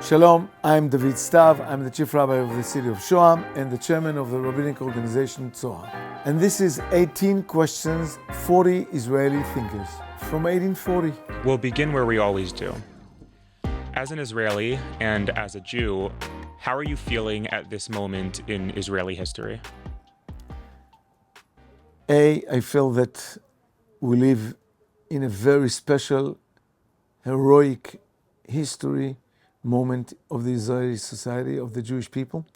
Shalom, I'm David Stav. I'm the Chief Rabbi of the city of Shoham and the chairman of the rabbinic organization Tzohar. And this is 18 questions, 40 Israeli thinkers from 1840. We'll begin where we always do. As an Israeli and as a Jew, how are you feeling at this moment in Israeli history? I feel that we live in a very special, heroic history moment of the Israeli society, of the Jewish people,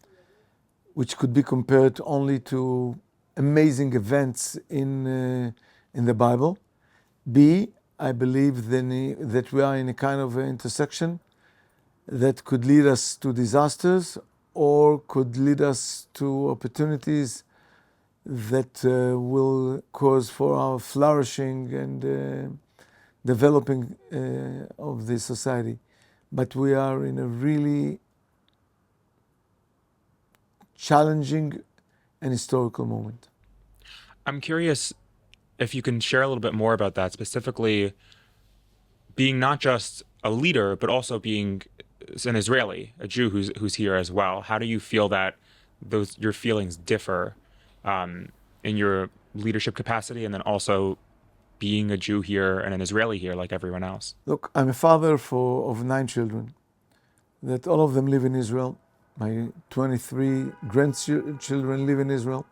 which could be compared only to amazing events in the Bible. B, I believe that we are in a kind of intersection that could lead us to disasters or could lead us to opportunities that will cause for our flourishing and developing of the society. But we are in a really challenging and historical moment. I'm curious if you can share a little bit more about that, specifically being not just a leader, but also being an Israeli, a Jew who's here as well. How do you feel that your feelings differ in your leadership capacity, and then also being a Jew here and an Israeli here like everyone else? Look, I'm a father of 9 children, that all of them live in Israel. My 23 grandchildren live in Israel.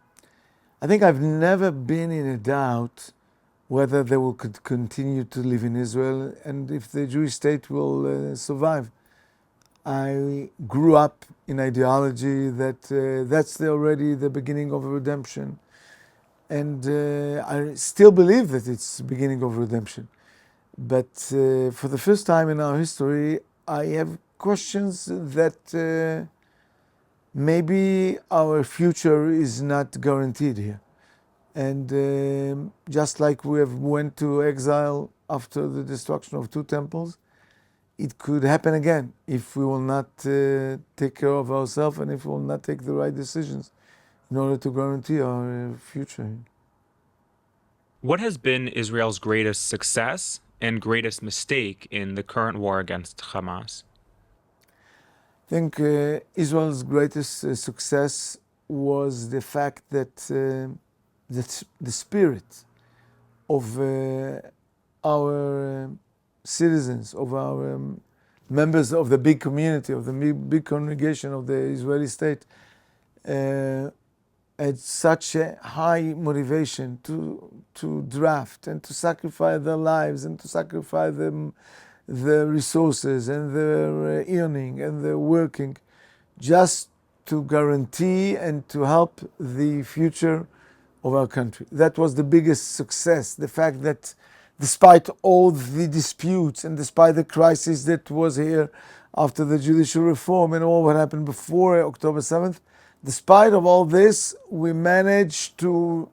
I think I've never been in a doubt whether they will continue to live in Israel and if the Jewish state will survive. I grew up in ideology that that's already the beginning of redemption. And I still believe that it's the beginning of redemption. But for the first time in our history, I have questions that maybe our future is not guaranteed here. And just like we have went to exile after the destruction of 2 temples, it could happen again if we will not take care of ourselves and if we will not take the right decisions in order to guarantee our future. What has been Israel's greatest success and greatest mistake in the current war against Hamas? I think Israel's greatest success was the fact that the spirit of our citizens, of our members of the big community, of the big congregation of the Israeli state, had such a high motivation to draft and to sacrifice their lives and to sacrifice their resources and their earning and their working just to guarantee and to help the future of our country. That was the biggest success, the fact that despite all the disputes and despite the crisis that was here after the judicial reform and all what happened before October 7th, despite of all this, we managed to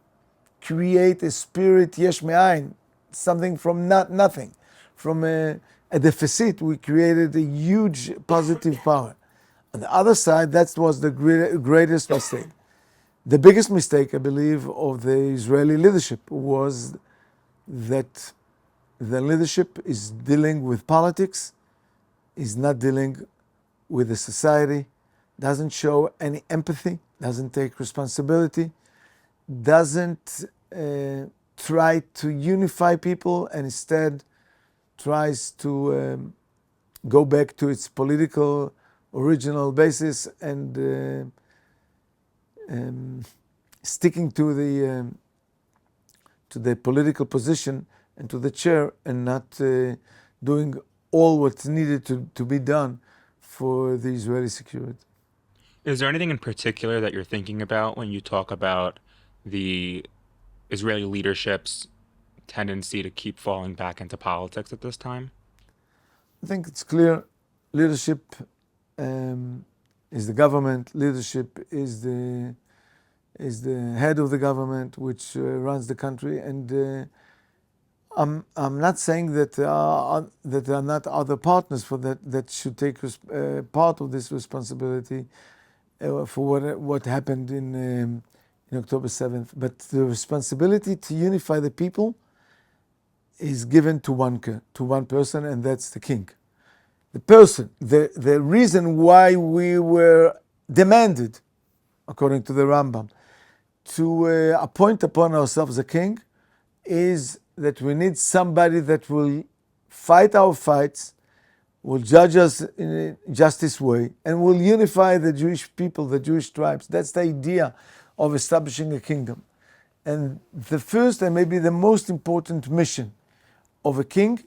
create a spirit yesh me'ayin, something from nothing. From a deficit, we created a huge positive power. On the other side, that was the greatest mistake. The biggest mistake, I believe, of the Israeli leadership was that the leadership is dealing with politics, is not dealing with the society, doesn't show any empathy, doesn't take responsibility, doesn't try to unify people, and instead tries to go back to its political original basis and sticking to the political position and to the chair and not doing all what's needed to be done for the Israeli security. Is there anything in particular that you're thinking about when you talk about the Israeli leadership's tendency to keep falling back into politics at this time? I think it's clear. Leadership is the government. Leadership is the head of the government, which runs the country. And I'm not saying that there are not other partners for that should take part of this responsibility for what happened in October 7th. But the responsibility to unify the people is given to one person, and that's the king. the person, the reason why we were demanded, according to the Rambam, to appoint upon ourselves a king is that we need somebody that will fight our fights, will judge us in a justice way, and will unify the Jewish people, the Jewish tribes. That's the idea of establishing a kingdom. And the first and maybe the most important mission of a king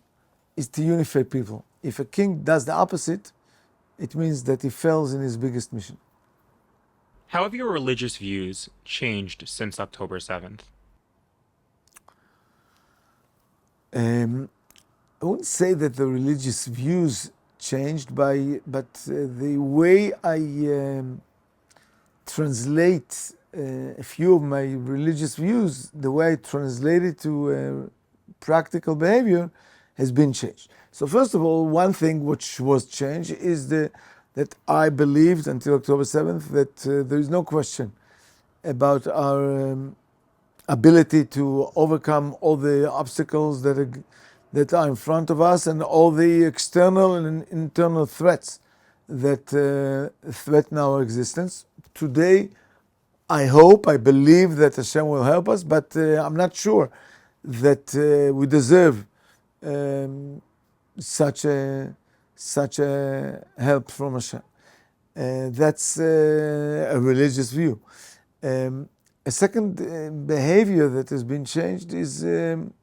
is to unify people. If a king does the opposite, it means that he fails in his biggest mission. How have your religious views changed since October 7th? I wouldn't say that the religious views changed but the way I translate a few of my religious views, the way I translate it to practical behavior has been changed. So first of all, one thing which was changed is that I believed until October 7th that there is no question about our ability to overcome all the obstacles that are in front of us and all the external and internal threats that threaten our existence. Today, I believe that Hashem will help us, but I'm not sure that we deserve such a help from Hashem. That's a religious view. A second behavior that has been changed is to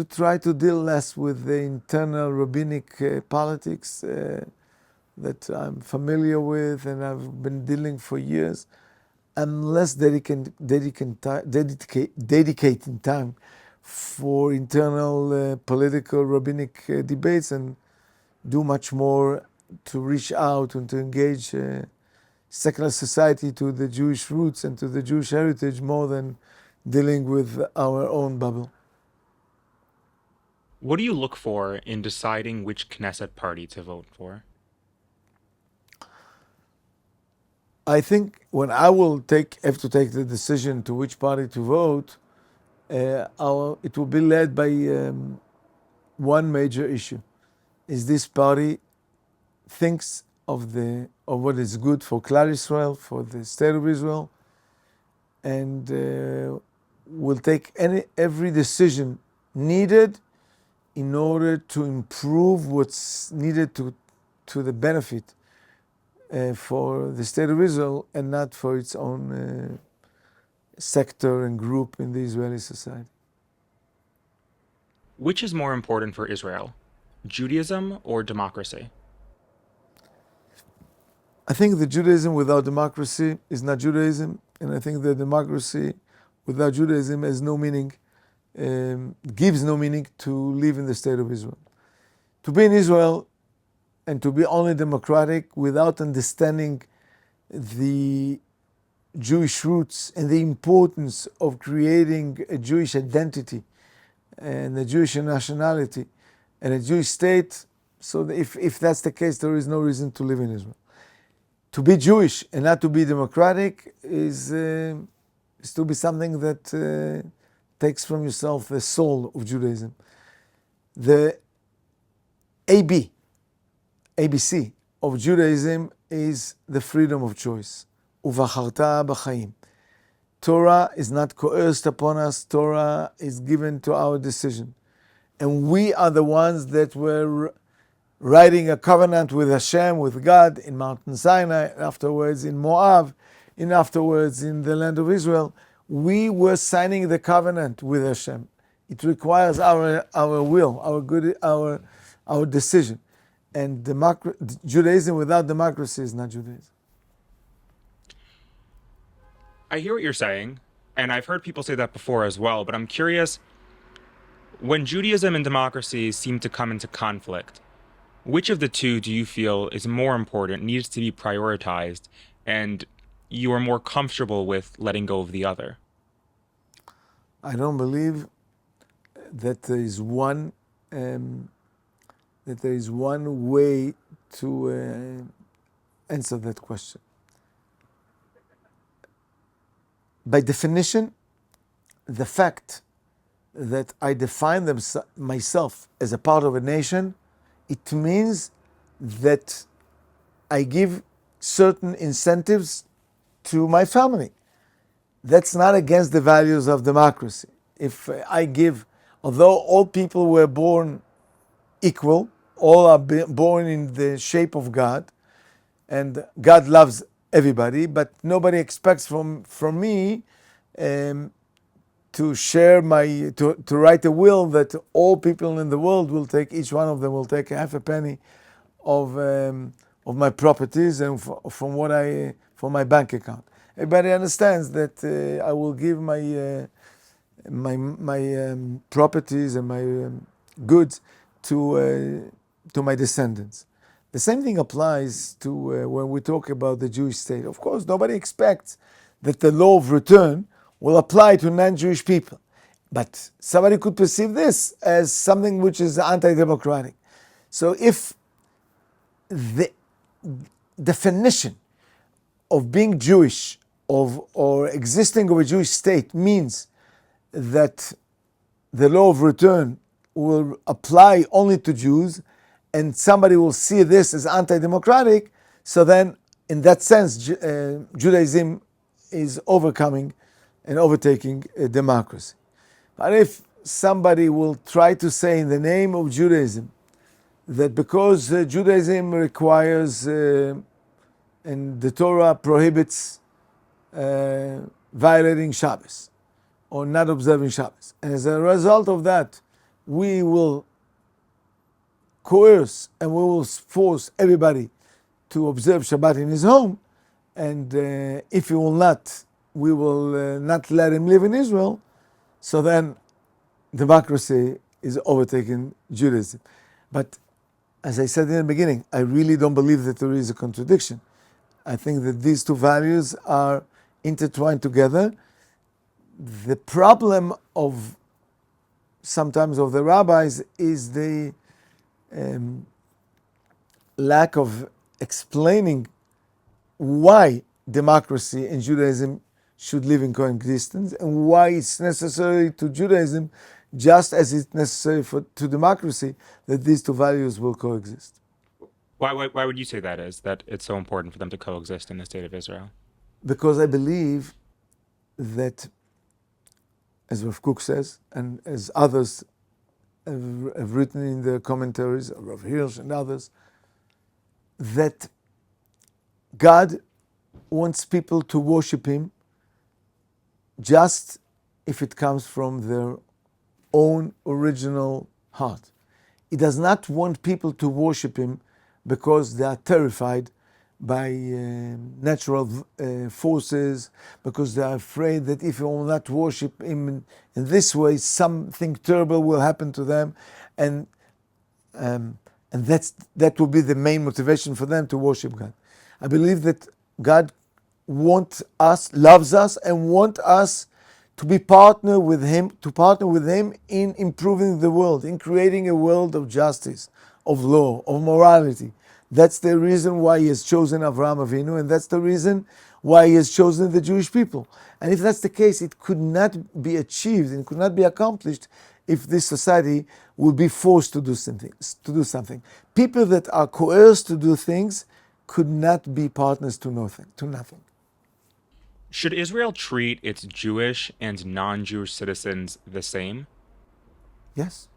try to deal less with the internal rabbinic politics that I'm familiar with and I've been dealing for years. I'm less dedicating time for internal political rabbinic debates and do much more to reach out and to engage secular society to the Jewish roots and to the Jewish heritage more than dealing with our own bubble. What do you look for in deciding which Knesset party to vote for? I think when I will have to take the decision to which party to vote, it will be led by one major issue. Is this party thinks of what is good for Klal Israel, for the state of Israel, and will take every decision needed in order to improve what's needed to the benefit for the state of Israel and not for its own sector and group in the Israeli society. Which is more important for Israel, Judaism or democracy? I think the Judaism without democracy is not Judaism, and I think the democracy without Judaism has no meaning, gives no meaning to live in the state of Israel. To be in Israel and to be only democratic without understanding the Jewish roots and the importance of creating a Jewish identity and a Jewish nationality and a Jewish state, so if that's the case, there is no reason to live in Israel. To be Jewish and not to be democratic is to be something that takes from yourself the soul of Judaism. The ABC of Judaism is the freedom of choice. Uvacharta b'chaim. Torah is not coerced upon us. Torah is given to our decision. And we are the ones that were writing a covenant with Hashem, with God, in Mountain Sinai, and afterwards in Moab, and afterwards in the land of Israel. We were signing the covenant with Hashem. It requires our will, our decision. And Judaism without democracy is not Judaism. I hear what you're saying, and I've heard people say that before as well, but I'm curious, when Judaism and democracy seem to come into conflict, which of the two do you feel is more important, needs to be prioritized, and you are more comfortable with letting go of the other? I don't believe that there is one way to answer that question. By definition, the fact that I define myself as a part of a nation It means that I give certain incentives to my family. That's not against the values of democracy. If I give, although all people were born equal, all are born in the shape of God, and God loves everybody, but nobody expects from me to share to write a will that all people in the world will take, each one of them will take half a penny of my properties and from my bank account. Everybody understands that I will give my properties and my goods to my descendants. The same thing applies to when we talk about the Jewish state. Of course, nobody expects that the law of return will apply to non-Jewish people. But somebody could perceive this as something which is anti-democratic. So if the definition of being Jewish or existing of a Jewish state means that the law of return will apply only to Jews, and somebody will see this as anti-democratic, so then in that sense Judaism is overcoming and overtaking democracy. But if somebody will try to say in the name of Judaism that because Judaism requires and the Torah prohibits violating Shabbos or not observing Shabbos, and as a result of that we will coerce and we will force everybody to observe Shabbat in his home, and if he will not, we will not let him live in Israel, so then democracy is overtaking Judaism. But as I said in the beginning, I really don't believe that there is a contradiction. I think that these two values are intertwined together. The problem of sometimes of the rabbis is the lack of explaining why democracy and Judaism should live in coexistence and why it's necessary to Judaism, just as it's necessary to democracy, that these two values will coexist. Why would you say that is, that it's so important for them to coexist in the state of Israel? Because I believe that, as Rav Kook says, and as others have written in their commentaries, Rav Hirsch and others, that God wants people to worship Him just if it comes from their own original heart. He does not want people to worship Him because they are terrified by natural forces, because they are afraid that if you will not worship Him in this way, something terrible will happen to them, and that will be the main motivation for them to worship God. I believe that God loves us, and wants us to partner with Him in improving the world, in creating a world of justice, of law, of morality. That's the reason why He has chosen Avraham Avinu, and that's the reason why He has chosen the Jewish people. And if that's the case, it could not be achieved and could not be accomplished if this society would be forced to do something. People that are coerced to do things could not be partners to nothing. Should Israel treat its Jewish and non-Jewish citizens the same? Yes,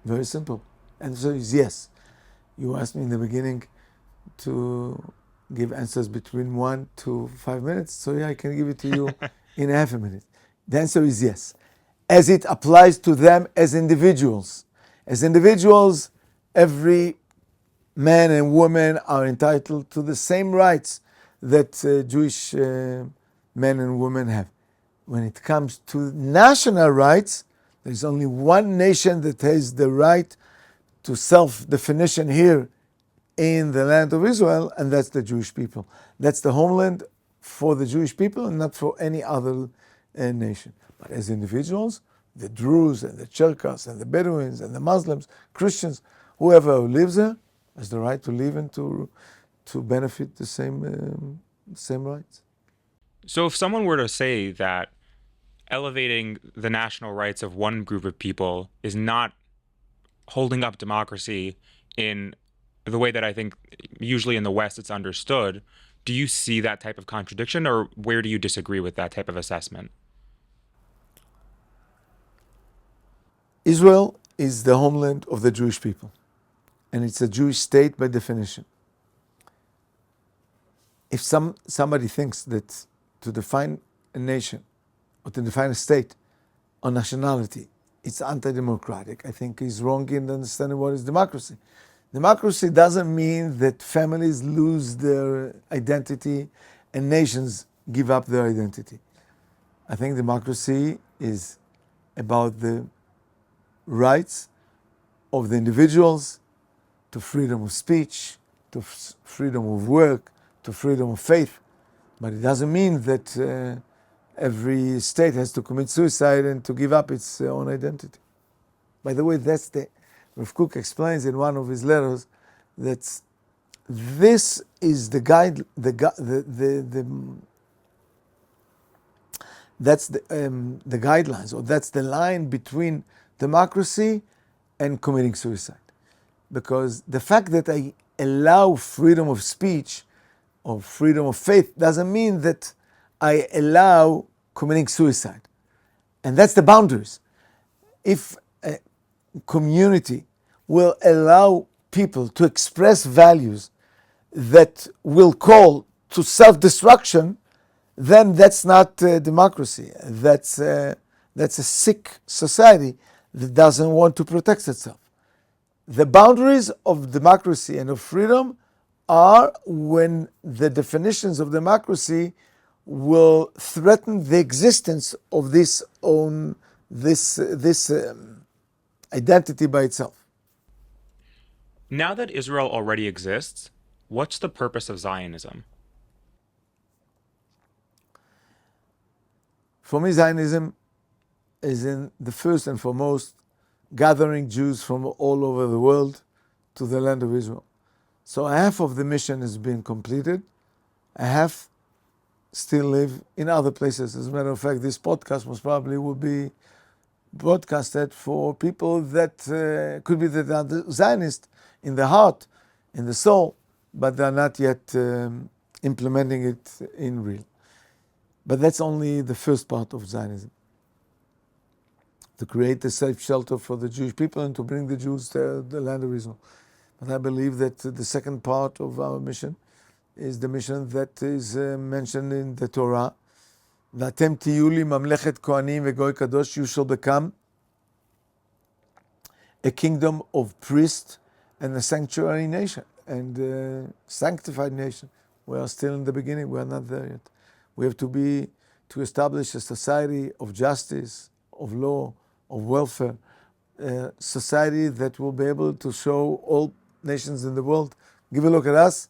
very simple. And so is yes. You asked me in the beginning to give answers between 1 to 5 minutes, so yeah, I can give it to you in half a minute. The answer is yes. As it applies to them as individuals. As individuals, every man and woman are entitled to the same rights that Jewish men and women have. When it comes to national rights, there is only one nation that has the right to self-definition here in the land of Israel, and that's the Jewish people. That's the homeland for the Jewish people and not for any other nation. But as individuals, the Druze and the Cherkas and the Bedouins and the Muslims, Christians, whoever lives there has the right to live and to benefit the same rights. So if someone were to say that elevating the national rights of one group of people is not holding up democracy in the way that I think usually in the West it's understood. Do you see that type of contradiction, or where do you disagree with that type of assessment? Israel is the homeland of the Jewish people, and it's a Jewish state by definition. If somebody thinks that to define a nation or to define a state on nationality, it's anti-democratic, I think he's wrong in understanding what is democracy. Democracy doesn't mean that families lose their identity and nations give up their identity. I think democracy is about the rights of the individuals to freedom of speech, to freedom of work, to freedom of faith. But it doesn't mean that every state has to commit suicide and to give up its own identity. By the way, Rav Kook explains in one of his letters that this is the guide, that's the guidelines, or that's the line between democracy and committing suicide. Because the fact that I allow freedom of speech or freedom of faith doesn't mean that I allow committing suicide. And that's the boundaries. If a community will allow people to express values that will call to self-destruction, then that's not democracy. That's a sick society that doesn't want to protect itself. The boundaries of democracy and of freedom are when the definitions of democracy will threaten the existence of this identity by itself. Now that Israel already exists, what's the purpose of Zionism? For me, Zionism is in the first and foremost gathering Jews from all over the world to the land of Israel. So half of the mission has been completed, a half still live in other places. As a matter of fact, this podcast most probably will be broadcasted for people that could be that they are Zionist in the heart, in the soul, but they are not yet implementing it in real. But that's only the first part of Zionism. To create a safe shelter for the Jewish people and to bring the Jews to the land of Israel. But I believe that the second part of our mission is the mission that is mentioned in the Torah. V'atem tiyu li mamlechet kohanim vegoy kadosh, you shall become a kingdom of priests and a sanctuary nation and sanctified nation. We are still in the beginning, we are not there yet. We have to establish a society of justice, of law, of welfare, a society that will be able to show all nations in the world, give a look at us,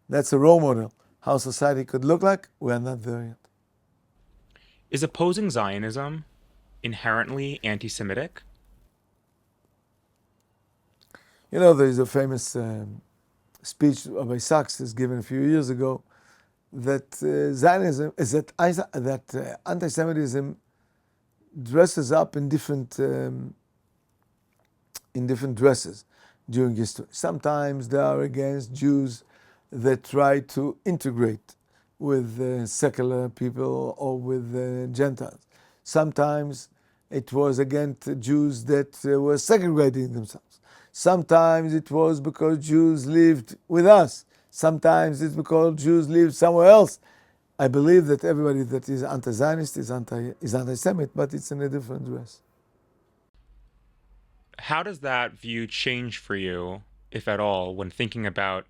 that's a role model. How society could look like, we are not there yet. Is opposing Zionism inherently anti-Semitic? You know, there is a famous speech Rabbi Sachs has given a few years ago that Zionism is that anti-Semitism dresses up in different dresses during history. Sometimes they are against Jews that try to integrate with secular people or with Gentiles. Sometimes it was against Jews that were segregating themselves. Sometimes it was because Jews lived with us. Sometimes it's because Jews lived somewhere else. I believe that everybody that is anti-Zionist is anti-Semite, but it's in a different dress. How does that view change for you, if at all, when thinking about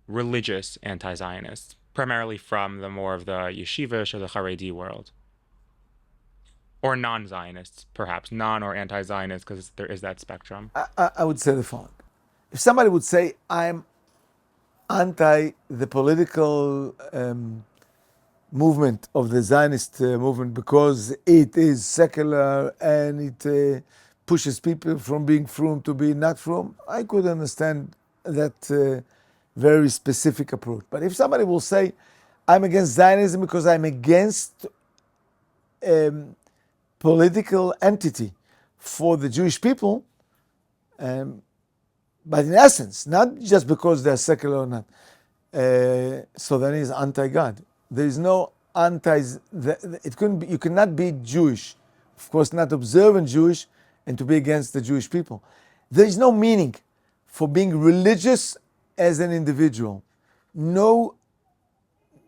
religious anti-Zionists, primarily from the more of the yeshivish or the Haredi world? Or non-Zionists, perhaps, non or anti-Zionists, because there is that spectrum. I would say the following. If somebody would say, I'm anti the political movement of the Zionist movement because it is secular and it pushes people from being frum to being not frum, I could understand that very specific approach. But if somebody will say, I'm against Zionism because I'm against political entity for the Jewish people, but in essence, not just because they're secular or not. So then he's anti-God. There is no it couldn't be, you cannot be Jewish, of course not observant Jewish, and to be against the Jewish people. There is no meaning for being religious as an individual. No,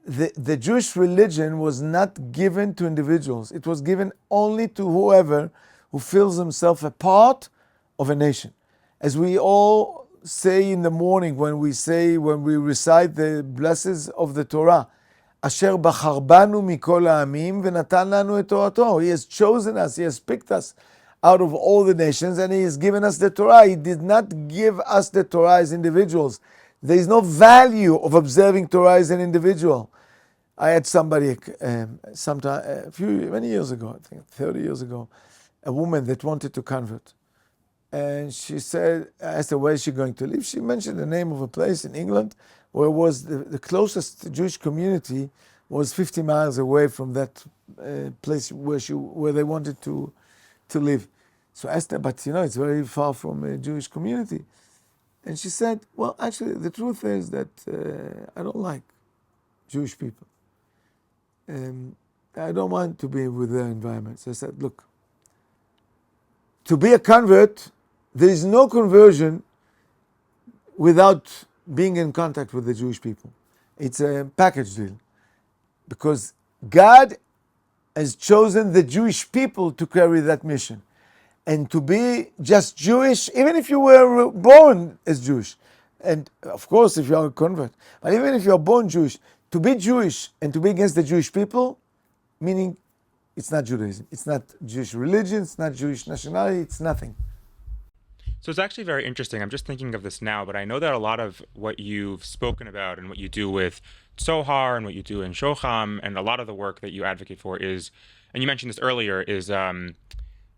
the Jewish religion was not given to individuals. It was given only to whoever who feels himself a part of a nation. As we all say in the morning when we recite the blessings of the Torah, Asher bachar banu mikol ha'amim v'natan lanu et Torato. He has chosen us, He has picked us out of all the nations, and He has given us the Torah. He did not give us the Torah as individuals. There is no value of observing Torah as an individual. I had somebody many years ago, I think 30 years ago, a woman that wanted to convert. And she said, I asked her, where is she going to live? She mentioned the name of a place in England where was the closest Jewish community was 50 miles away from that place where they wanted to live. So I asked her, but it's very far from a Jewish community. And she said, well, actually, the truth is that I don't like Jewish people. I don't want to be with their environment. So I said, look, to be a convert, there is no conversion without being in contact with the Jewish people. It's a package deal. Because God has chosen the Jewish people to carry that mission. And to be just Jewish, even if you were born as Jewish, and of course if you are a convert, but even if you are born Jewish, to be Jewish and to be against the Jewish people, meaning it's not Judaism, it's not Jewish religion, it's not Jewish nationality, it's nothing. So it's actually very interesting. I'm just thinking of this now, but I know that a lot of what you've spoken about and what you do with Tzohar and what you do in Shoham and a lot of the work that you advocate for is, and you mentioned this earlier, is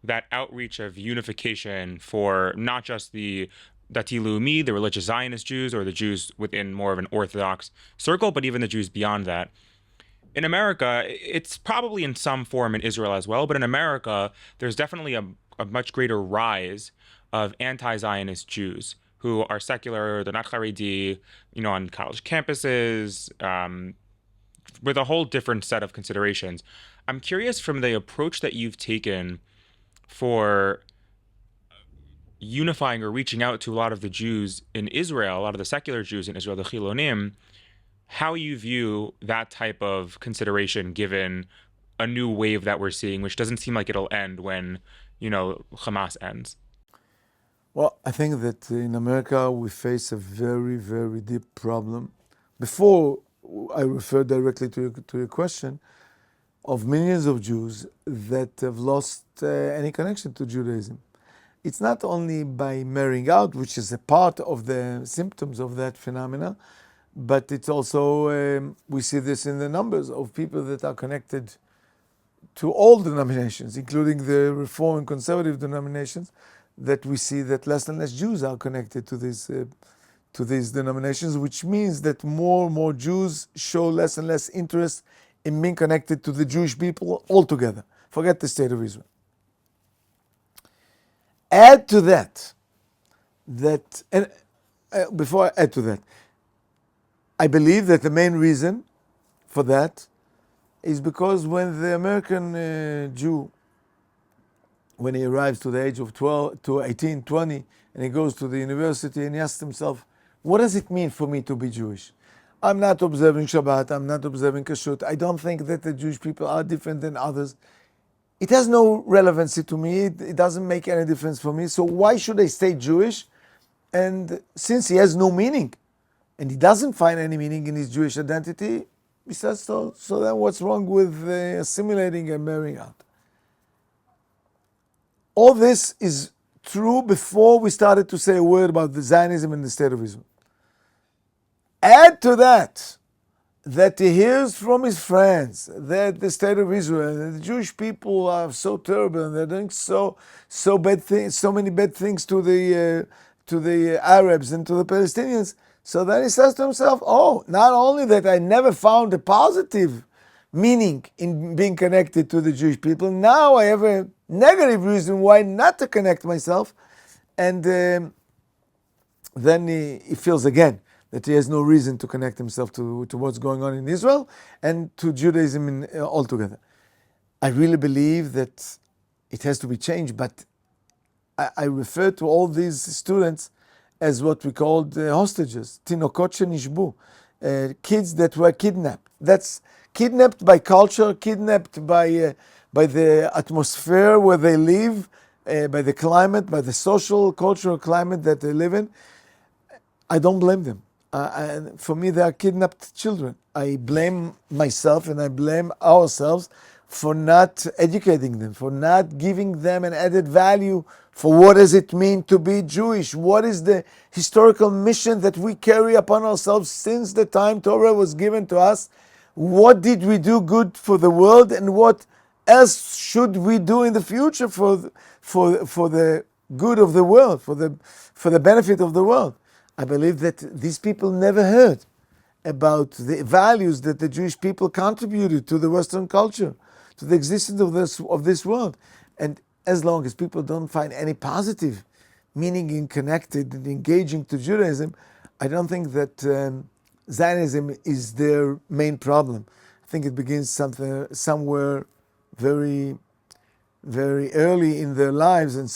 that outreach of unification for not just the Dati Leumi, the religious Zionist Jews, or the Jews within more of an Orthodox circle, but even the Jews beyond that. In America, it's probably in some form in Israel as well, but in America, there's definitely a much greater rise of anti-Zionist Jews who are secular, they're not Haredi, on college campuses, with a whole different set of considerations. I'm curious from the approach that you've taken for unifying or reaching out to a lot of the Jews in Israel, a lot of the secular Jews in Israel, the Chilonim, how you view that type of consideration given a new wave that we're seeing, which doesn't seem like it'll end when, Hamas ends. Well, I think that in America we face a very, very deep problem. Before I refer directly to your question, of millions of Jews that have lost any connection to Judaism. It's not only by marrying out, which is a part of the symptoms of that phenomena, but it's also, we see this in the numbers of people that are connected to all denominations, including the Reform and Conservative denominations, that we see that less and less Jews are connected to these denominations, which means that more and more Jews show less and less interest in being connected to the Jewish people altogether. Forget the state of Israel. Add to that, before I add to that, I believe that the main reason for that is because when the American Jew, when he arrives to the age of 12 to 18, 20, and he goes to the university and he asks himself, what does it mean for me to be Jewish? I'm not observing Shabbat, I'm not observing Kashrut. I don't think that the Jewish people are different than others. It has no relevancy to me. It doesn't make any difference for me. So why should I stay Jewish? And since he has no meaning, and he doesn't find any meaning in his Jewish identity, he says, so then what's wrong with assimilating and marrying out? All this is true before we started to say a word about the Zionism and the State of Israel. Add to that he hears from his friends that the State of Israel and the Jewish people are so terrible and they're doing so bad things, so many bad things to the Arabs and to the Palestinians. So then he says to himself, oh, not only that I never found a positive meaning in being connected to the Jewish people, now I have a negative reason why not to connect myself. And then he feels again that he has no reason to connect himself to what's going on in Israel and to Judaism altogether. I really believe that it has to be changed, but I refer to all these students as what we called hostages, tinokot shenishbu, kids that were kidnapped. That's kidnapped by culture, kidnapped by the atmosphere where they live, by the climate, by the social, cultural climate that they live in. I don't blame them. And for me, they are kidnapped children. I blame myself and I blame ourselves for not educating them, for not giving them an added value for what does it mean to be Jewish? What is the historical mission that we carry upon ourselves since the time Torah was given to us? What did we do good for the world, and what else should we do in the future for the good of the world, for the benefit of the world? I believe that these people never heard about the values that the Jewish people contributed to the Western culture, to the existence of this world. And as long as people don't find any positive meaning in connected and engaging to Judaism, I don't think that Zionism is their main problem. I think it begins somewhere very, very early in their lives, and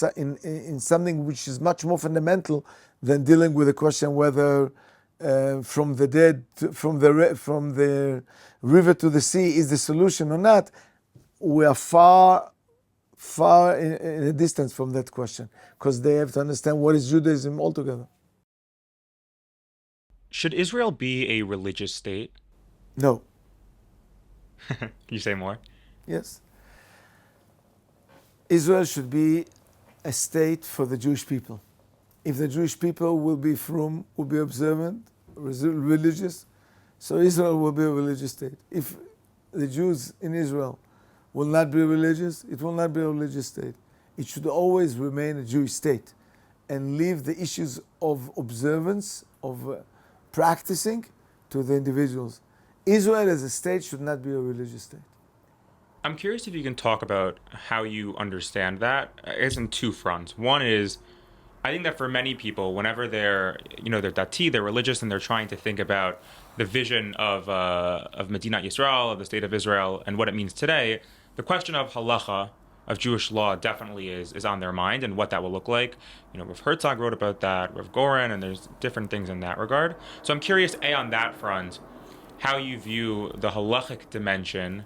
in something which is much more fundamental than dealing with the question whether from the river to the sea is the solution or not. We are far in a distance from that question, because they have to understand what is Judaism altogether. Should Israel be a religious state? No. Can you say more? Yes. Israel should be a state for the Jewish people. If the Jewish people will be frum, will be observant, religious, so Israel will be a religious state. If the Jews in Israel will not be religious, it will not be a religious state. It should always remain a Jewish state and leave the issues of observance, of practicing, to the individuals. Israel as a state should not be a religious state. I'm curious if you can talk about how you understand that. I guess on two fronts. One is, I think that for many people, whenever they're dati, they're religious, and they're trying to think about the vision of Medinat Yisrael, of the state of Israel, and what it means today, the question of halacha, of Jewish law, definitely is on their mind, and what that will look like. Rav Herzog wrote about that, Rav Goren, and there's different things in that regard. So I'm curious, on that front, how you view the halachic dimension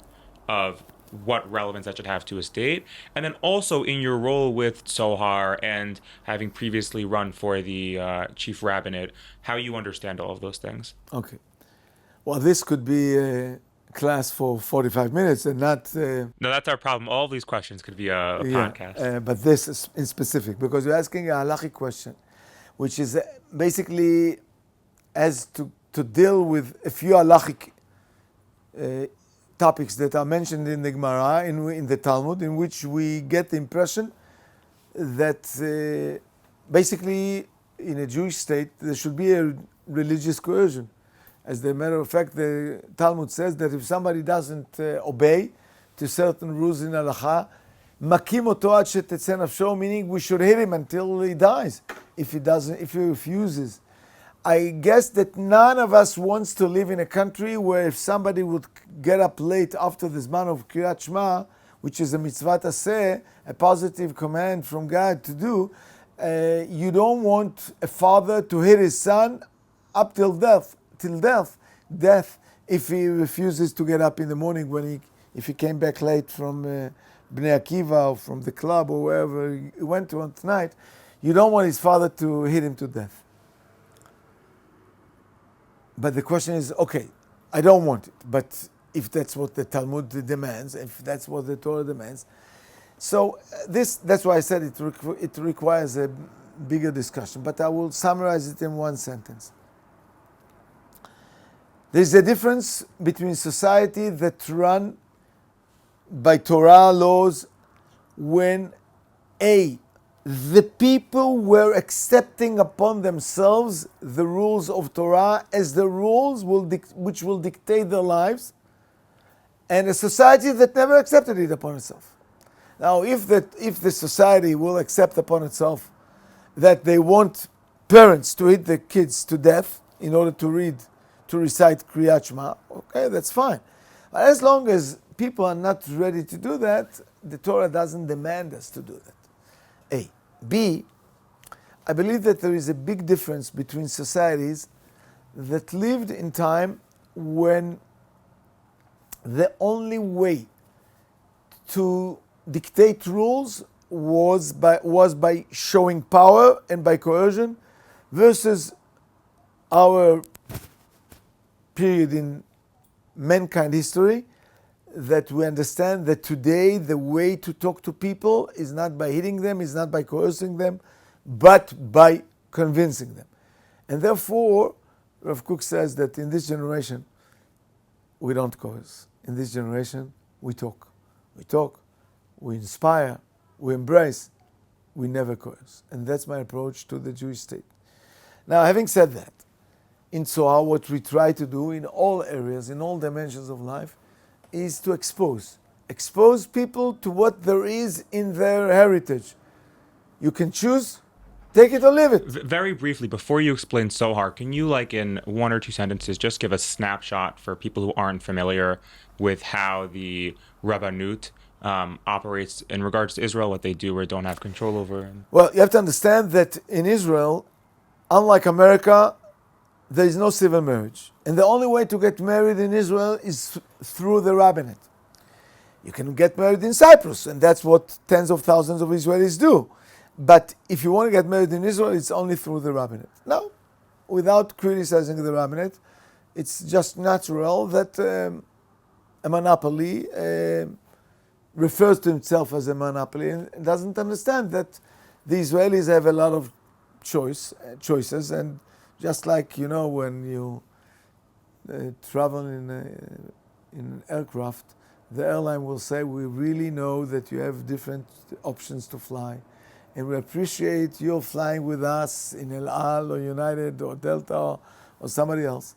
of what relevance that should have to a state, and then also in your role with Tzohar and having previously run for the Chief Rabbinate, how you understand all of those things. Okay. Well, this could be a class for 45 minutes and not... No, that's our problem. All of these questions could be a podcast. But this is in specific, because you're asking a halachic question, which is basically as to deal with a few halachic topics that are mentioned in the Gemara, in the Talmud, in which we get the impression that basically in a Jewish state there should be a religious coercion. As a matter of fact, the Talmud says that if somebody doesn't obey to certain rules in halacha, makim oto ad shetetze nafsho, meaning we should hit him until he dies if he refuses. I guess that none of us wants to live in a country where if somebody would get up late after the Zman of Kriyat Shema, which is a mitzvah taseh, a positive command from God to do, you don't want a father to hit his son up till death, if he refuses to get up in the morning if he came back late from Bnei Akiva or from the club or wherever he went to on tonight. You don't want his father to hit him to death. But the question is, okay, I don't want it. But if that's what the Talmud demands, if that's what the Torah demands, so that's why I said it requires a bigger discussion. But I will summarize it in one sentence. There's a difference between society that run by Torah laws when the people were accepting upon themselves the rules of Torah as the rules which will dictate their lives, and a society that never accepted it upon itself. Now, if the society will accept upon itself that they want parents to hit the kids to death in order to recite Kriyat Shema, okay, that's fine. But as long as people are not ready to do that, the Torah doesn't demand us to do that. A. B. I believe that there is a big difference between societies that lived in time when the only way to dictate rules was by showing power and by coercion, versus our period in mankind history, that we understand that today the way to talk to people is not by hitting them, is not by coercing them, but by convincing them. And therefore, Rav Kook says that in this generation, we don't coerce. In this generation, we talk. We talk, we inspire, we embrace, we never coerce. And that's my approach to the Jewish state. Now, having said that, in Tzohar, what we try to do in all areas, in all dimensions of life, is to expose people to what there is in their heritage. You can choose, take it or leave it. Very briefly, before you explain Tzohar, can you, like in one or two sentences, just give a snapshot for people who aren't familiar with how the Rabbinate operates in regards to Israel, what they do or don't have control over? Well, you have to understand that in Israel, unlike America, there is no civil marriage. And the only way to get married in Israel is through the Rabbinate. You can get married in Cyprus, and that's what tens of thousands of Israelis do. But if you want to get married in Israel, it's only through the Rabbinate. Now, without criticizing the Rabbinate, it's just natural that a monopoly refers to itself as a monopoly and doesn't understand that the Israelis have a lot of choices, and just like, you know, when you travel in an aircraft, the airline will say, we really know that you have different options to fly, and we appreciate you flying with us in El Al or United or Delta or somebody else.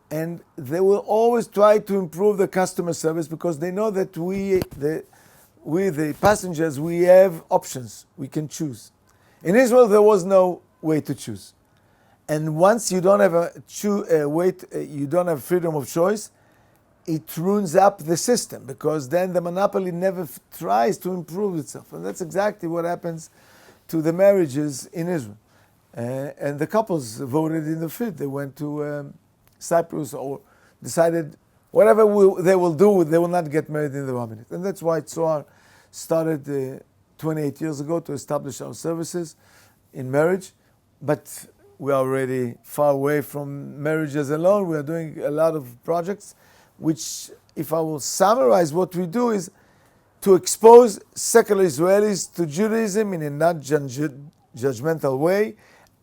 And they will always try to improve the customer service because they know that we, the passengers, we have options. We can choose. In Israel, there was no way to choose. And once you don't have you don't have freedom of choice, it ruins up the system, because then the monopoly never tries to improve itself. And that's exactly what happens to the marriages in Israel. And the couples voted in the field. They went to Cyprus or decided whatever they will do, they will not get married in the Rabbinate. And that's why Tzohar started 28 years ago to establish our services in marriage. But we are already far away from marriages alone. We are doing a lot of projects, which, if I will summarize what we do, is to expose secular Israelis to Judaism in a not judgmental way,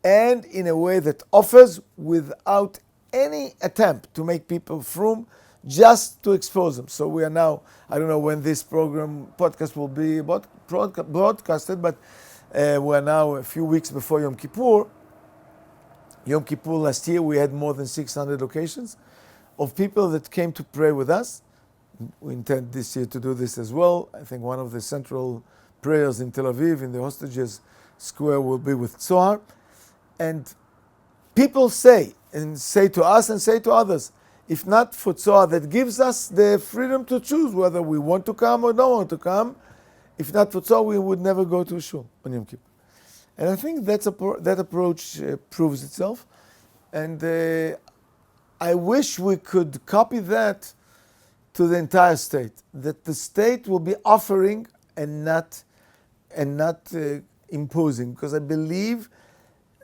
and in a way that offers without any attempt to make people frum, just to expose them. So we are now, I don't know when this podcast will be broadcasted, but we're now a few weeks before Yom Kippur. Yom Kippur last year, we had more than 600 locations of people that came to pray with us. We intend this year to do this as well. I think one of the central prayers in Tel Aviv, in the Hostages Square, will be with Tzohar. And people say to us and say to others, if not for Tzohar that gives us the freedom to choose whether we want to come or don't want to come, if not for Tzohar, we would never go to a shul on Yom Kippur. And I think that approach proves itself. And I wish we could copy that to the entire state, that the state will be offering and not imposing, because I believe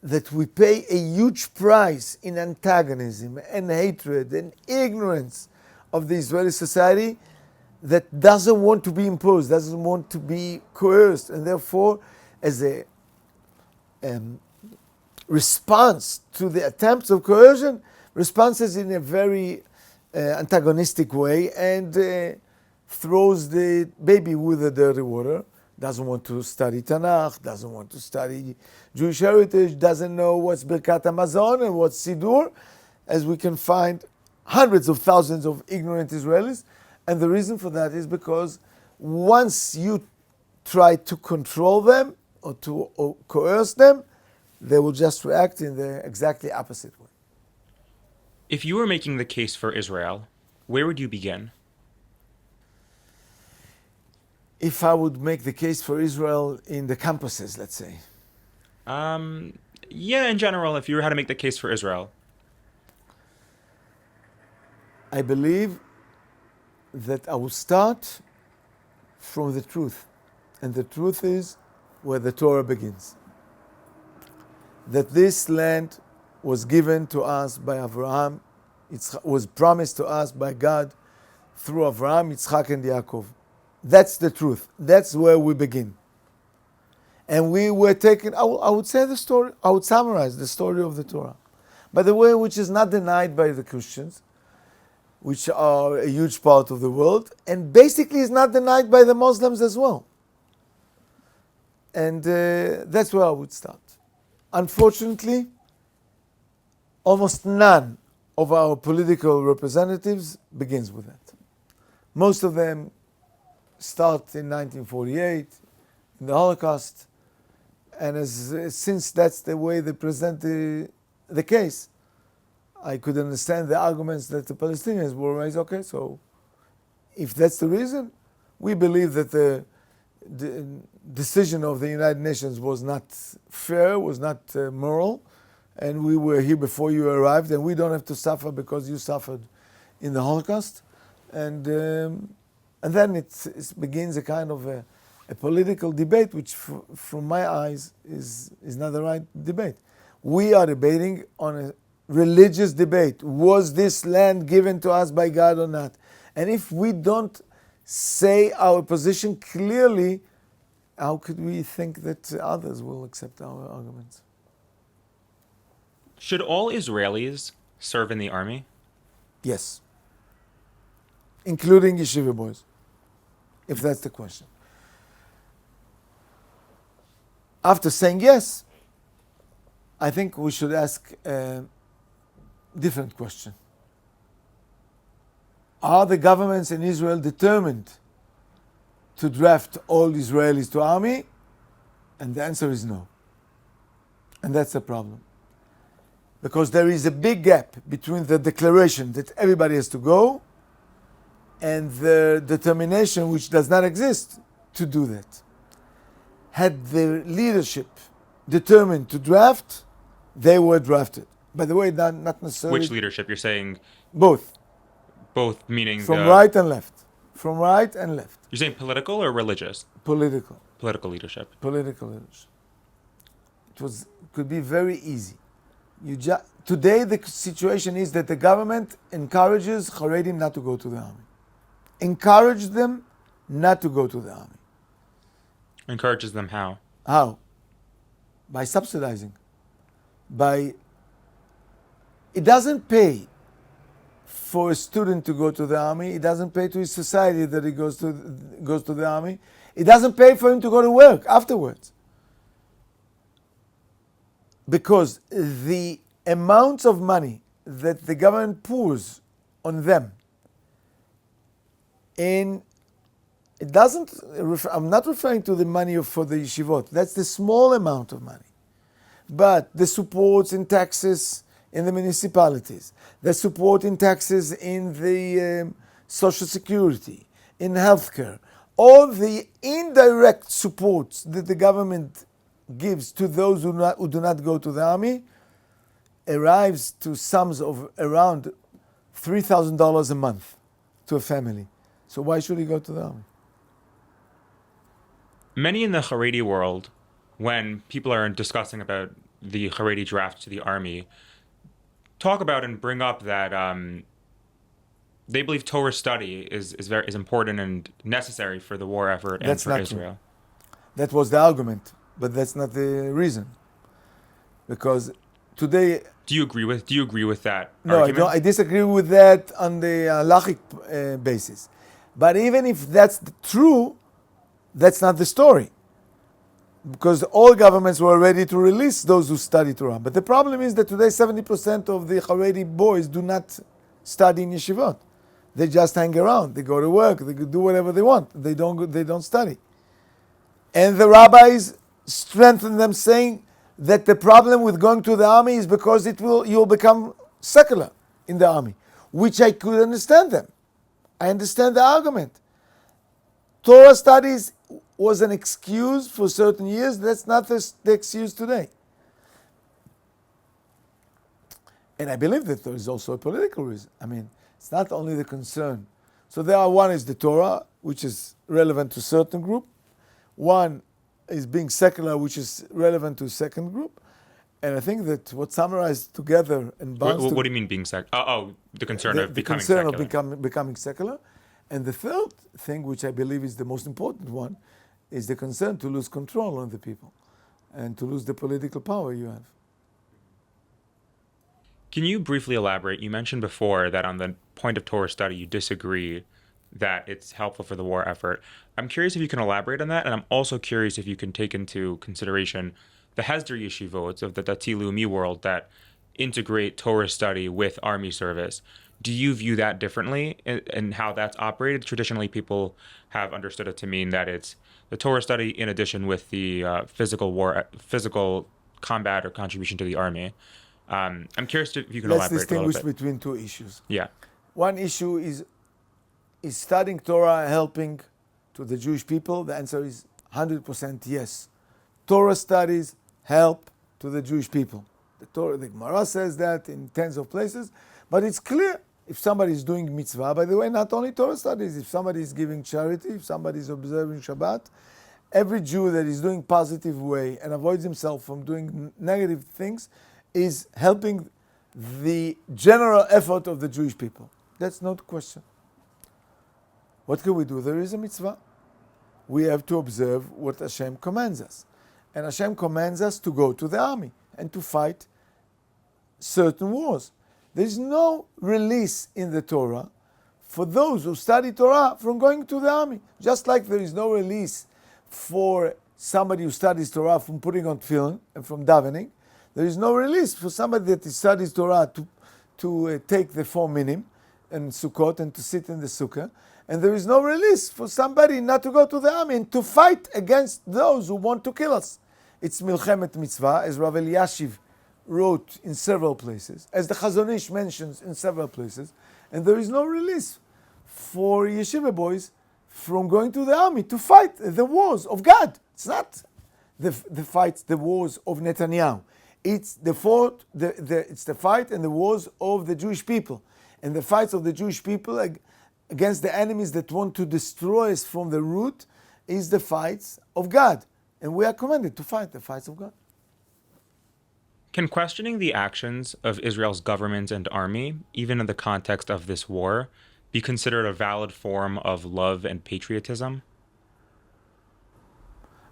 that we pay a huge price in antagonism and hatred and ignorance of the Israeli society that doesn't want to be imposed, doesn't want to be coerced, and therefore, as a response to the attempts of coercion, responses in a very antagonistic way, and throws the baby with the dirty water. Doesn't want to study Tanakh, doesn't want to study Jewish heritage, doesn't know what's Birkat Hamazon and what's Sidur, as we can find hundreds of thousands of ignorant Israelis. And the reason for that is because once you try to control them or to coerce them, they will just react in the exactly opposite way. If you were making the case for Israel, where would you begin? If I would make the case for Israel in the campuses, let's say. Yeah, in general, if you were how to make the case for Israel. I believe that I will start from the truth. And the truth is where the Torah begins. That this land was given to us by Abraham. It was promised to us by God through Abraham, Yitzchak, and Yaakov. That's the truth. That's where we begin. And we were taken, I would say the story, I would summarize the story of the Torah. By the way, which is not denied by the Christians, which are a huge part of the world, and basically is not denied by the Muslims as well. And that's where I would start. Unfortunately, almost none of our political representatives begins with that. Most of them start in 1948, in the Holocaust, and since that's the way they present the case, I could understand the arguments that the Palestinians will raise. Okay, so if that's the reason, we believe that the decision of the United Nations was not fair, was not moral, and we were here before you arrived, and we don't have to suffer because you suffered in the Holocaust. And then it begins a kind of a political debate, which from my eyes is not the right debate. We are debating on a religious debate. Was this land given to us by God or not? And if we don't say our position clearly, how could we think that others will accept our arguments? Should all Israelis serve in the army? Yes. Including yeshiva boys, if that's the question. After saying yes, I think we should ask a different question. Are the governments in Israel determined to draft all Israelis to army? And the answer is no. And that's a problem. Because there is a big gap between the declaration that everybody has to go and the determination, which does not exist, to do that. Had the leadership determined to draft, they were drafted. By the way, not necessarily... Which leadership? You're saying... Both. Both, meaning... From right and left. From right and left. You're saying political or religious? Political. Political leadership. Political leadership. It could be very easy. Today the situation is that the government encourages Haredim not to go to the army. Encourage them not to go to the army. Encourages them how? How? By subsidizing. It doesn't pay for a student to go to the army. It doesn't pay to his society that he goes to the army. It doesn't pay for him to go to work afterwards. Because the amounts of money that the government pours on them I'm not referring to the money for the yeshivot. That's the small amount of money. But the supports in taxes in the municipalities, the support in taxes in the social security, in healthcare, all the indirect supports that the government gives to those who do not go to the army arrives to sums of around $3,000 a month to a family. So why should he go to the army? Many in the Haredi world, when people are discussing about the Haredi draft to the army, talk about and bring up that they believe Torah study is important and necessary for the war effort and for Israel. True. That was the argument, but that's not the reason. Because today... Do you agree with that No, argument? I disagree with that on the halachic basis. But even if that's true, that's not the story. Because all governments were ready to release those who study Torah. But the problem is that today 70% of the Haredi boys do not study in yeshivot. They just hang around. They go to work. They do whatever they want. They don't study. And the rabbis strengthen them, saying, that the problem with going to the army is because you'll become secular in the army, which I could understand them. I understand the argument. Torah studies was an excuse for certain years. That's not the excuse today. And I believe that there is also a political reason. I mean, it's not only the concern. So one is the Torah, which is relevant to a certain group. One is being secular, which is relevant to a second group. And I think that what summarized together and bound What do you mean being secular? The concern of becoming concern secular. of becoming secular. And the third thing, which I believe is the most important one, is the concern to lose control on the people and to lose the political power you have. Can you briefly elaborate? You mentioned before that on the point of Torah study, you disagree that it's helpful for the war effort. I'm curious if you can elaborate on that, and I'm also curious if you can take into consideration the Hesder yeshivot of the Dati Leumi world that integrate Torah study with army service. Do you view that differently in how that's operated? Traditionally, people have understood it to mean that it's the Torah study in addition with the physical combat or contribution to the army. I'm curious if you can Let's elaborate a little distinguish bit. between two issues. Yeah. One issue is studying Torah helping to the Jewish people? The answer is 100% yes. Torah studies help to the Jewish people. The Gemara says that in tens of places, but it's clear if somebody is doing mitzvah, by the way, not only Torah studies, if somebody is giving charity, if somebody is observing Shabbat, every Jew that is doing positive way and avoids himself from doing negative things is helping the general effort of the Jewish people. That's not a question. What can we do? There is a mitzvah. We have to observe what Hashem commands us. And Hashem commands us to go to the army and to fight certain wars. There is no release in the Torah for those who study Torah from going to the army. Just like there is no release for somebody who studies Torah from putting on tefillin and from davening, there is no release for somebody that studies Torah to take the 4 minim and Sukkot and to sit in the sukkah. And there is no release for somebody not to go to the army and to fight against those who want to kill us. It's milchemet mitzvah, as Rav Eliashiv wrote in several places, as the Chazon Ish mentions in several places, and there is no release for yeshiva boys from going to the army to fight the wars of God. It's not the wars of Netanyahu. It's the fight and the wars of the Jewish people, and the fights of the Jewish people against the enemies that want to destroy us from the root is the fights of God, and we are commanded to fight the fights of God. Can questioning the actions of Israel's government and army, even in the context of this war, be considered a valid form of love and patriotism?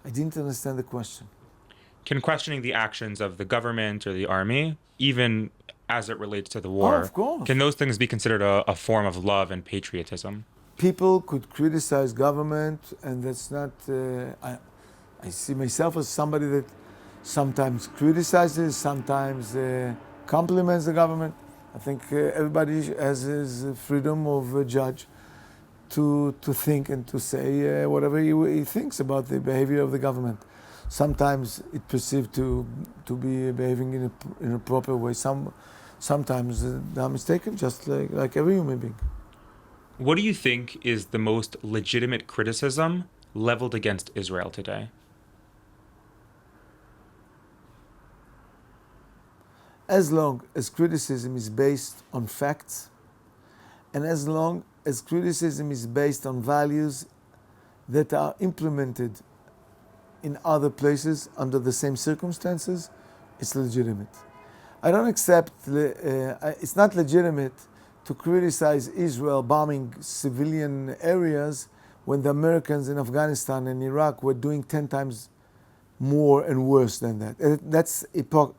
I didn't understand the question. Can questioning the actions of the government or the army, even as it relates to the war, of course, can those things be considered a form of love and patriotism? People could criticize government, and that's not... I see myself as somebody that sometimes criticizes, sometimes compliments the government. I think everybody has his freedom of judge to think and to say whatever he thinks about the behavior of the government. Sometimes it's perceived to be behaving in a proper way. Sometimes they are mistaken, just like every human being. What do you think is the most legitimate criticism leveled against Israel today? As long as criticism is based on facts, and as long as criticism is based on values that are implemented in other places under the same circumstances, it's legitimate. I don't accept, it's not legitimate to criticize Israel bombing civilian areas when the Americans in Afghanistan and Iraq were doing 10 times more and worse than that.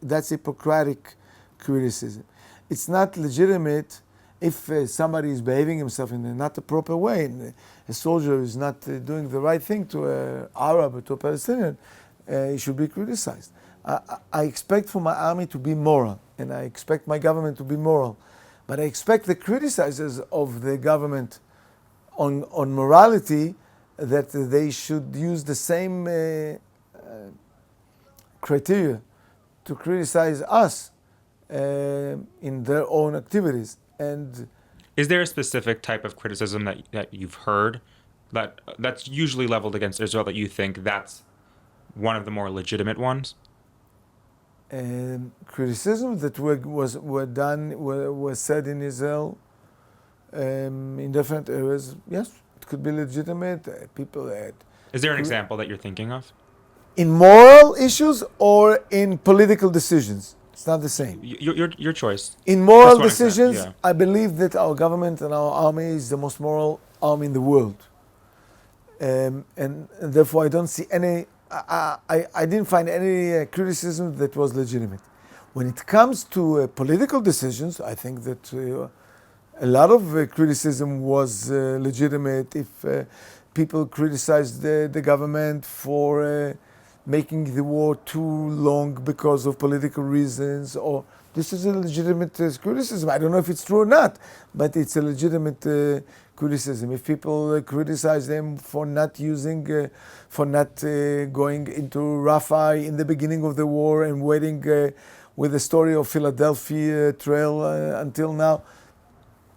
That's Hippocratic criticism. It's not legitimate if somebody is behaving himself in a not a proper way, and a soldier is not doing the right thing to an Arab or to a Palestinian, he should be criticized. I expect for my army to be moral, and I expect my government to be moral, but I expect the criticizers of the government on morality that they should use the same criteria to criticize us in their own activities. And is there a specific type of criticism that you've heard that's usually leveled against Israel that you think that's one of the more legitimate ones? Criticism that were said in Israel in different areas, yes, it could be legitimate. People had. Is there an example that you're thinking of? In moral issues or in political decisions? It's not the same. Your choice. In moral That's what I said, decisions, yeah. I believe that our government and our army is the most moral army in the world. And therefore I don't see any, I didn't find any criticism that was legitimate. When it comes to political decisions, I think that a lot of criticism was legitimate. If people criticized the government for making the war too long because of political reasons, or this is a legitimate criticism. I don't know if it's true or not, but it's a legitimate criticism. If people criticize them for not using, for not going into Rafah in the beginning of the war and waiting with the story of Philadelphia Trail until now,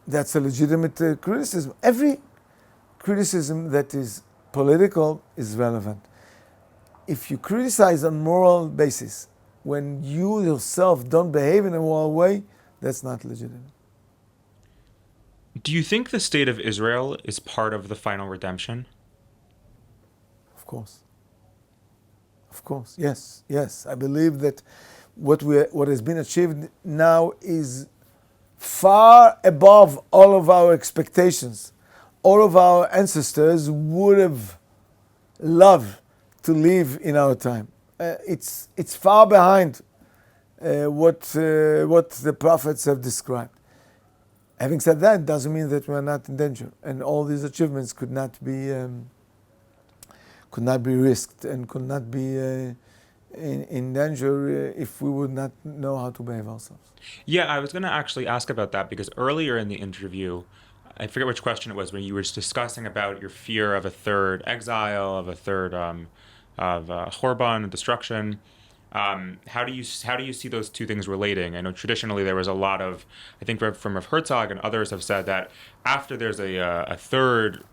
that's a legitimate criticism. Every criticism that is political is relevant. If you criticize on moral basis, when you yourself don't behave in a moral way, that's not legitimate. Do you think the state of Israel is part of the final redemption? Of course. Of course, yes, yes. I believe that what has been achieved now is far above all of our expectations. All of our ancestors would have loved to live in our time. It's far behind what the prophets have described. Having said that, doesn't mean that we are not in danger, and all these achievements could not be risked and could not be in danger if we would not know how to behave ourselves. Yeah, I was going to actually ask about that because earlier in the interview, I forget which question it was, when you were discussing about your fear of a third exile, of a third Khorban and destruction. How do you see those two things relating? I know traditionally there was a lot of, I think from Rav Herzog and others have said that after there's a third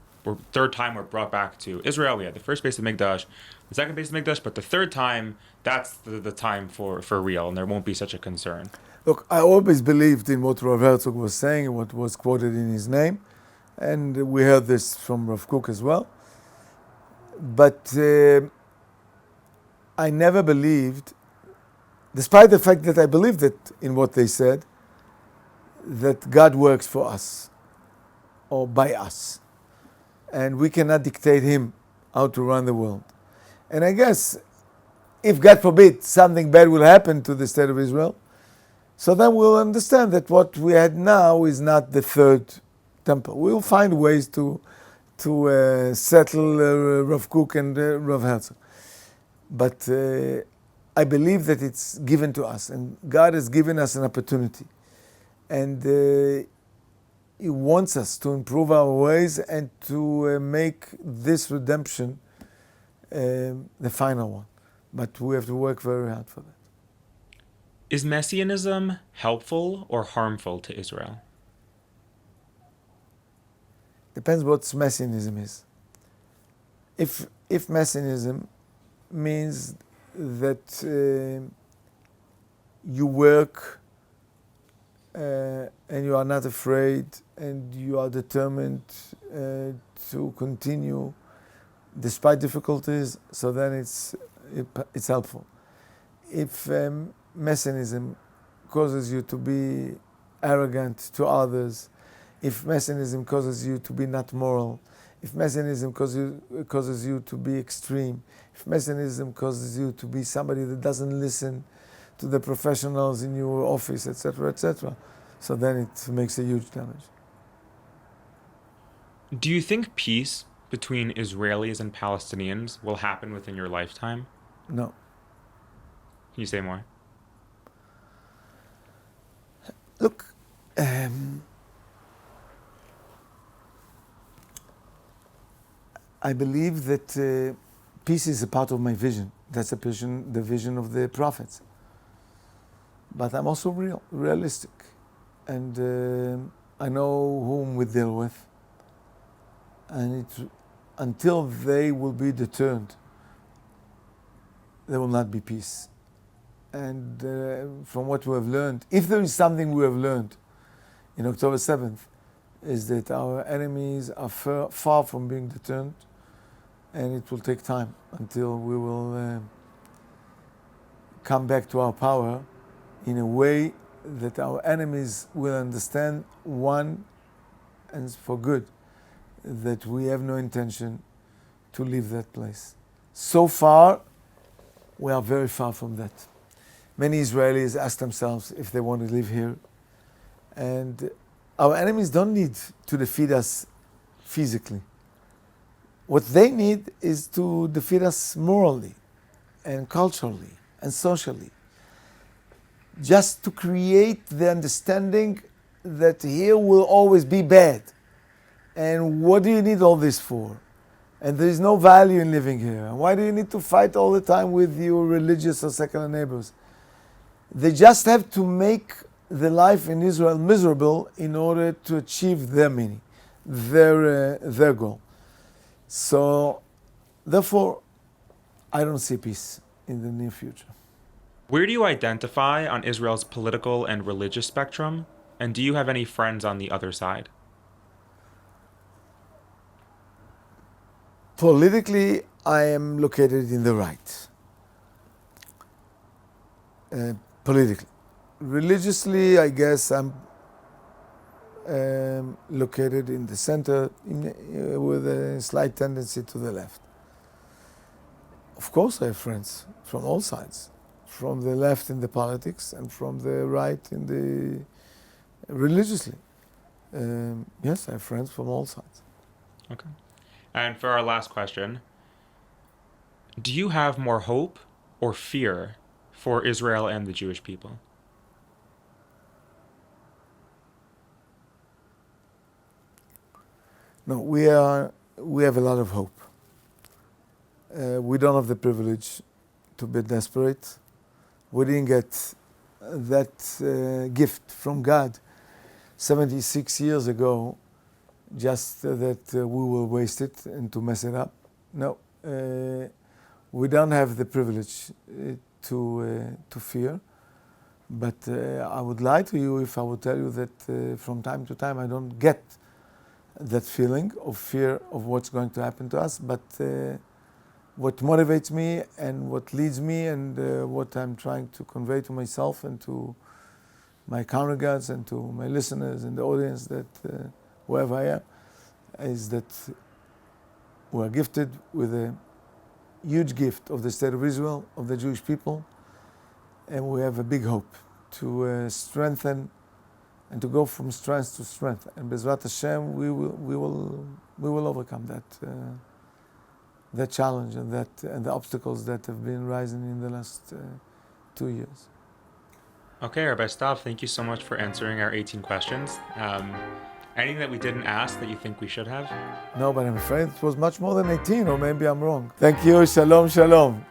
time we're brought back to Israel, we had the first base of Mikdash, the second base of Mikdash, but the third time, that's the time for real, and there won't be such a concern. Look, I always believed in what Rav Herzog was saying and what was quoted in his name, and we heard this from Rav Kook as well. But I never believed, despite the fact that I believed that in what they said, that God works for us or by us, and we cannot dictate Him how to run the world. And I guess if, God forbid, something bad will happen to the state of Israel, so then we'll understand that what we had now is not the third temple. We'll find ways to settle Rav Kook and Rav Herzog. But I believe that it's given to us, and God has given us an opportunity. And He wants us to improve our ways and to make this redemption the final one. But we have to work very hard for that. Is Messianism helpful or harmful to Israel? Depends what Messianism is. If Messianism means that you work and you are not afraid and you are determined to continue despite difficulties, so then it's helpful. If Messianism causes you to be arrogant to others, if Messianism causes you to be not moral, if Messianism causes you to be extreme, if Messianism causes you to be somebody that doesn't listen to the professionals in your office, etc., so then it makes a huge damage. Do you think peace between Israelis and Palestinians will happen within your lifetime? No. Can you say more? Look, I believe that peace is a part of my vision. That's the vision of the prophets. but I'm also realistic. And I know whom we deal with. And until they will be deterred, there will not be peace. And from what we have learned, if there is something we have learned in October 7th, is that our enemies are far from being deterred, and it will take time until we will come back to our power in a way that our enemies will understand, one, and for good, that we have no intention to leave that place. So far, we are very far from that. Many Israelis ask themselves if they want to live here. And our enemies don't need to defeat us physically. What they need is to defeat us morally and culturally and socially. Just to create the understanding that here will always be bad. And what do you need all this for? And there is no value in living here. And why do you need to fight all the time with your religious or secular neighbors? They just have to make the life in Israel miserable in order to achieve their meaning, their goal. So, therefore, I don't see peace in the near future. Where do you identify on Israel's political and religious spectrum? And do you have any friends on the other side? Politically, I am located in the right. Politically. Religiously, I guess I'm located in the center with a slight tendency to the left. Of course, I have friends from all sides, from the left in the politics and from the right in the religiously. Yes, I have friends from all sides. Okay. And for our last question, do you have more hope or fear for Israel and the Jewish people? No, we have a lot of hope. We don't have the privilege to be desperate. We didn't get that gift from God 76 years ago, just that we will waste it and to mess it up. No, we don't have the privilege to fear. But I would lie to you if I would tell you that from time to time I don't get that feeling of fear of what's going to happen to us. But what motivates me and what leads me and what I'm trying to convey to myself and to my congregants and to my listeners and the audience, that wherever I am, is that we are gifted with a huge gift of the State of Israel, of the Jewish people, and we have a big hope to strengthen and to go from strength to strength. And Bezrat Hashem, we will overcome that challenge and the obstacles that have been rising in the last 2 years. Okay, Rabbi Stav, thank you so much for answering our 18 questions. Anything that we didn't ask that you think we should have? No, but I'm afraid it was much more than 18, or maybe I'm wrong. Thank you. Shalom, shalom.